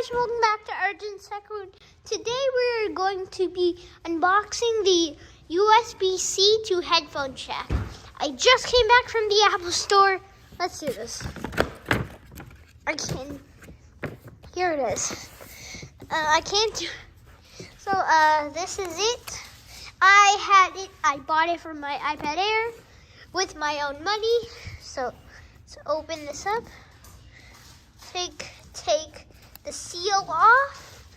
guys, welcome back to Urgent Second. Today we're going to be unboxing the USB-C to headphone jack. I just came back from the Apple store. Let's do this. Here it is. I can't do. So this is it. I bought it from my iPad Air with my own money. So let's open this up. Take the seal off,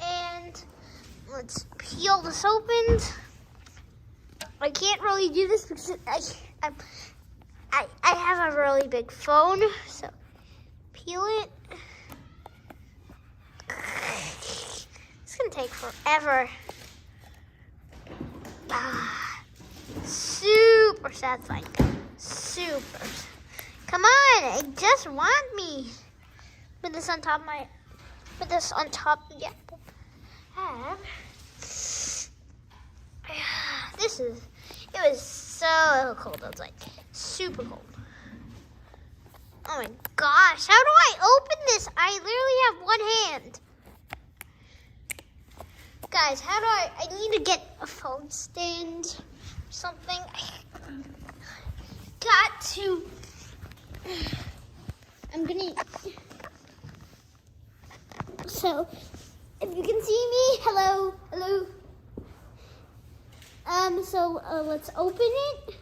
and let's peel this open. I can't really do this because I have a really big phone, so peel it. It's gonna take forever. Super satisfying. Super. Come on, just want me. Put this on top of the Apple tab. It was so cold. It was like super cold. Oh my gosh, how do I open this? I literally have one hand. Guys, how do I need to get a phone stand or something. So, if you can see me, hello. Let's open it.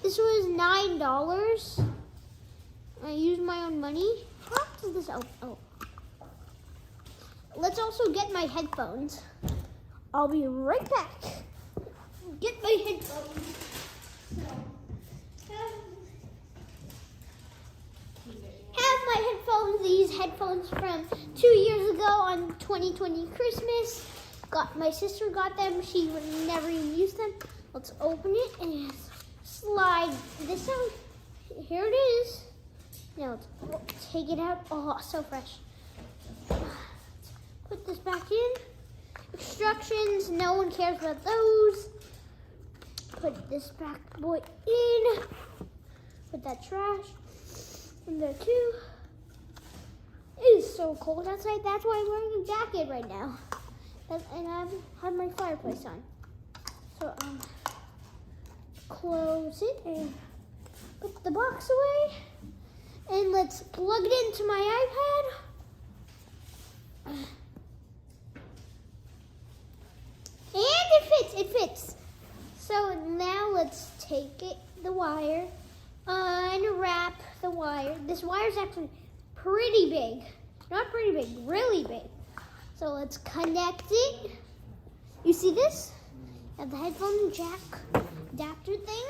This was $9. I used my own money. How does this open? Oh. Let's also get my headphones. I'll be right back. Get my headphones. Have my headphones. These headphones from 2 years ago on 2020 Christmas. My sister got them. She would never even use them. Let's open it and slide this out. Here it is. Now let's take it out. Oh, so fresh. Put this back in. Instructions, no one cares about those. Put this back boy in. Put that trash in there too. It is so cold outside. That's why I'm wearing a jacket right now. And I have my fireplace on. So close it and put the box away. And let's plug it into my iPad. And it fits. So now let's take the wire, unwrap the wire. This wire is actually pretty big. Not pretty big, really big. So let's connect it. You see this? I have the headphone jack adapter thing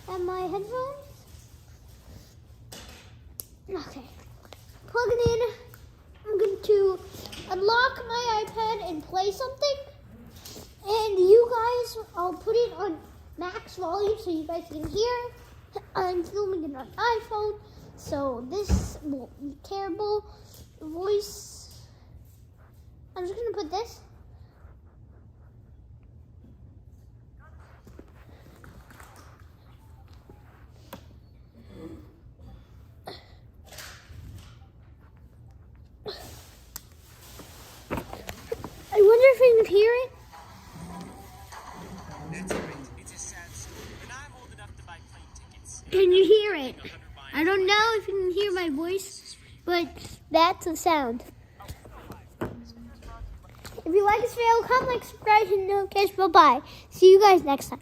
and my headphones. Okay, plug it in. I'm going to unlock my iPad and play something. And you guys, I'll put it on max volume so you guys can hear. I'm filming it on iPhone, so this won't be terrible. Voice. I'm just gonna put this. I wonder if I can hear it. Can you hear it? I don't know if you can hear my voice, but that's the sound. If you like this video, comment, like, subscribe, and notifications. Bye-bye. See you guys next time.